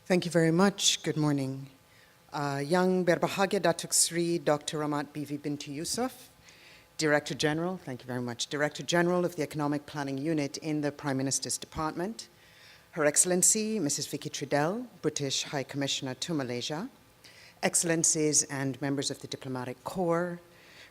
Thank you very much. Good morning. Yang Berbahagia Datuk Sri Dr. Rahmat Bibi Binti Yusuf, Director General, thank you very much, Director General of the Economic Planning Unit in the Prime Minister's Department, Her Excellency Mrs. Vicky Trudell, British High Commissioner to Malaysia, Excellencies and members of the Diplomatic Corps,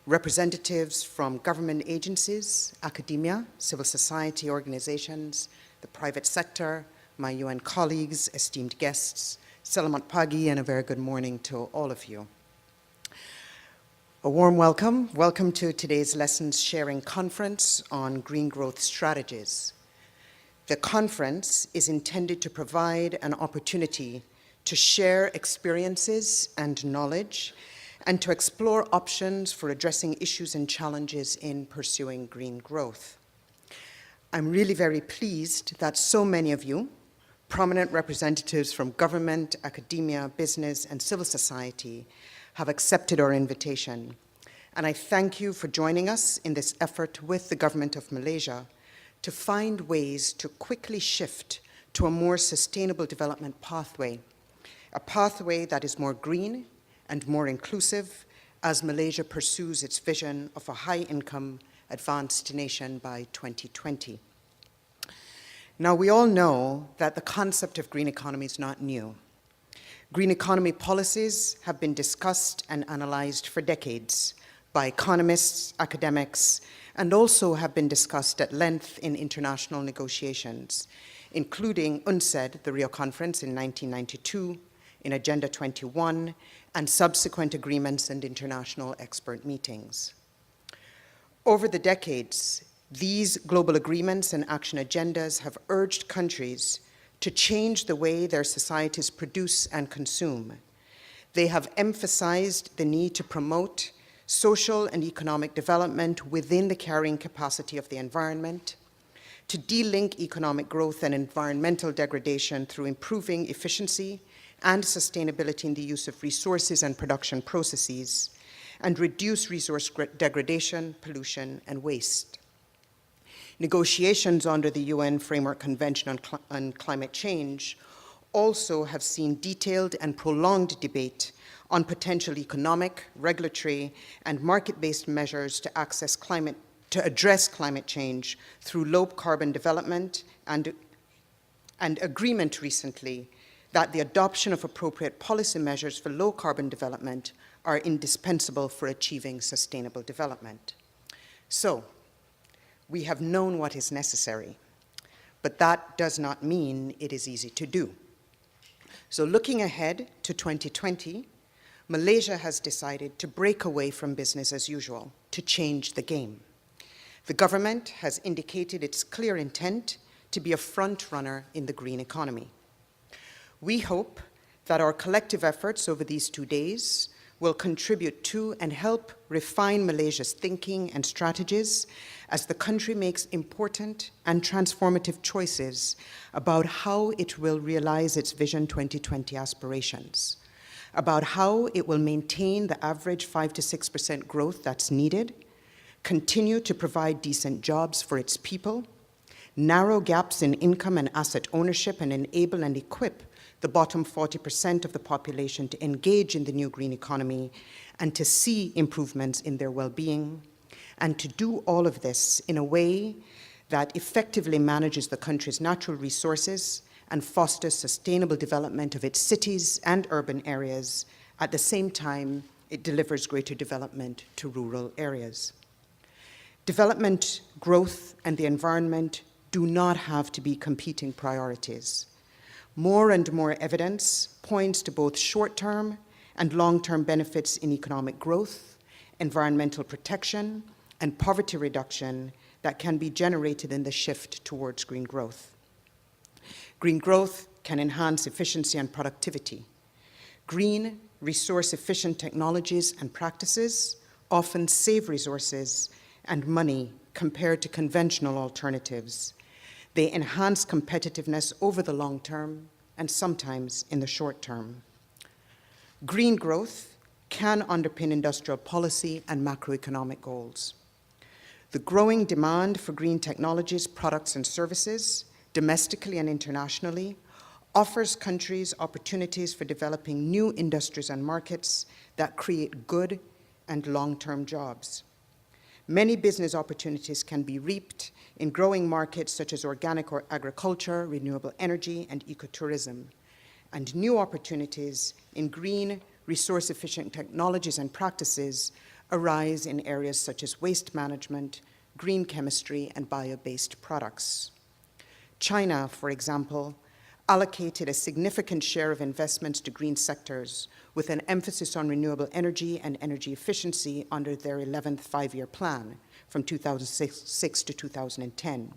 representatives from government agencies, academia, civil society organizations, the private sector, my UN colleagues, esteemed guests, Selamat pagi and a very good morning to all of you. A warm welcome. Welcome to today's Lessons Sharing Conference on Green Growth Strategies. The conference is intended to provide an opportunity to share experiences and knowledge and to explore options for addressing issues and challenges in pursuing green growth. I'm really very pleased that so many of you, prominent representatives from government, academia, business, and civil society have accepted our invitation. And I thank you for joining us in this effort with the government of Malaysia to find ways to quickly shift to a more sustainable development pathway, a pathway that is more green and more inclusive as Malaysia pursues its vision of a high-income, advanced nation by 2020. Now, we all know that the concept of green economy is not new. Green economy policies have been discussed and analyzed for decades by economists, academics, and also have been discussed at length in international negotiations, including UNCED, the Rio Conference in 1992, in Agenda 21, and subsequent agreements and international expert meetings. Over the decades, these global agreements and action agendas have urged countries to change the way their societies produce and consume. They have emphasized the need to promote social and economic development within the carrying capacity of the environment, to de-link economic growth and environmental degradation through improving efficiency and sustainability in the use of resources and production processes, and reduce resource degradation, pollution, and waste. Negotiations under the UN Framework Convention on Climate Change also have seen detailed and prolonged debate on potential economic, regulatory, and market-based measures to address climate change through low-carbon development, and agreement recently that the adoption of appropriate policy measures for low-carbon development are indispensable for achieving sustainable development. So, we have known what is necessary, but that does not mean it is easy to do. So looking ahead to 2020, Malaysia has decided to break away from business as usual, to change the game. The government has indicated its clear intent to be a front runner in the green economy. We hope that our collective efforts over these 2 days will contribute to and help refine Malaysia's thinking and strategies as the country makes important and transformative choices about how it will realize its Vision 2020 aspirations, about how it will maintain the average 5 to 6% growth that's needed, continue to provide decent jobs for its people, narrow gaps in income and asset ownership, and enable and equip the bottom 40% of the population to engage in the new green economy and to see improvements in their well-being, and to do all of this in a way that effectively manages the country's natural resources and fosters sustainable development of its cities and urban areas. At the same time, it delivers greater development to rural areas. Development, growth, and the environment do not have to be competing priorities. More and more evidence points to both short-term and long-term benefits in economic growth, environmental protection, and poverty reduction that can be generated in the shift towards green growth. Green growth can enhance efficiency and productivity. Green, resource-efficient technologies and practices often save resources and money compared to conventional alternatives. They enhance competitiveness over the long term and sometimes in the short term. Green growth can underpin industrial policy and macroeconomic goals. The growing demand for green technologies, products, and services, domestically and internationally, offers countries opportunities for developing new industries and markets that create good and long-term jobs. Many business opportunities can be reaped in growing markets such as organic or agriculture, renewable energy, and ecotourism, and new opportunities in green, resource-efficient technologies and practices arise in areas such as waste management, green chemistry, and bio-based products. China, for example, allocated a significant share of investments to green sectors with an emphasis on renewable energy and energy efficiency under their 11th five-year plan from 2006 to 2010.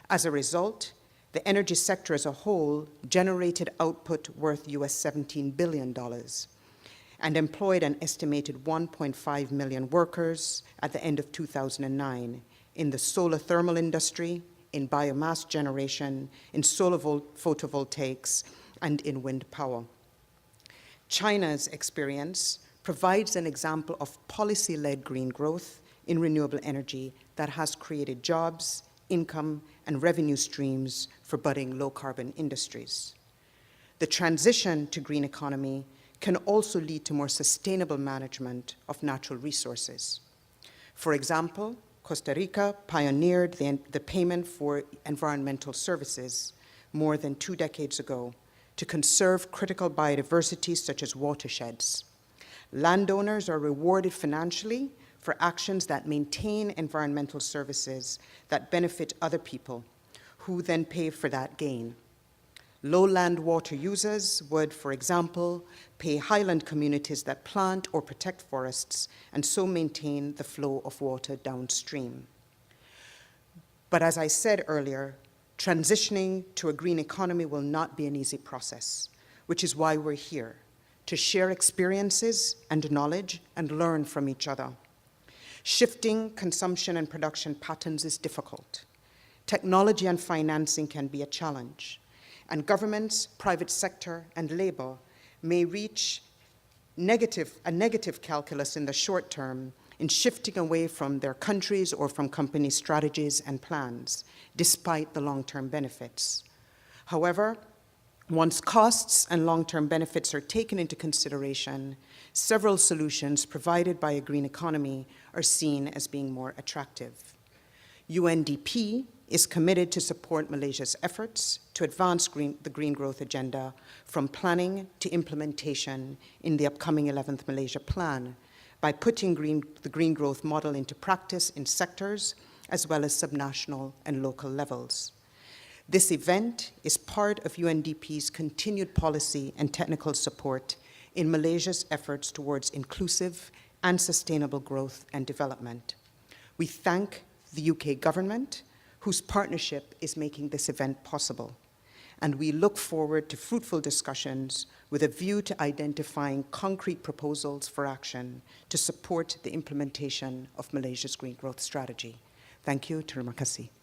As a result, the energy sector as a whole generated output worth US $17 billion and employed an estimated 1.5 million workers at the end of 2009 in the solar thermal industry, in biomass generation, in solar photovoltaics, and in wind power. China's experience provides an example of policy-led green growth in renewable energy that has created jobs, income, and revenue streams for budding low-carbon industries. The transition to green economy can also lead to more sustainable management of natural resources. For example, Costa Rica pioneered the payment for environmental services more than 2 decades ago to conserve critical biodiversity such as watersheds. Landowners are rewarded financially for actions that maintain environmental services that benefit other people, who then pay for that gain. Lowland water users would, for example, pay highland communities that plant or protect forests and so maintain the flow of water downstream. But as I said earlier, transitioning to a green economy will not be an easy process, which is why we're here, to share experiences and knowledge and learn from each other. Shifting consumption and production patterns is difficult. Technology and financing can be a challenge. And governments, private sector, and labor may reach a negative calculus in the short term in shifting away from their countries or from company strategies and plans, despite the long-term benefits. However, once costs and long-term benefits are taken into consideration, several solutions provided by a green economy are seen as being more attractive. UNDP is committed to support Malaysia's efforts to advance the green growth agenda from planning to implementation in the upcoming 11th Malaysia Plan by putting the green growth model into practice in sectors as well as subnational and local levels. This event is part of UNDP's continued policy and technical support in Malaysia's efforts towards inclusive and sustainable growth and development. We thank the UK government, whose partnership is making this event possible. And we look forward to fruitful discussions with a view to identifying concrete proposals for action to support the implementation of Malaysia's green growth strategy. Thank you. Terima kasih.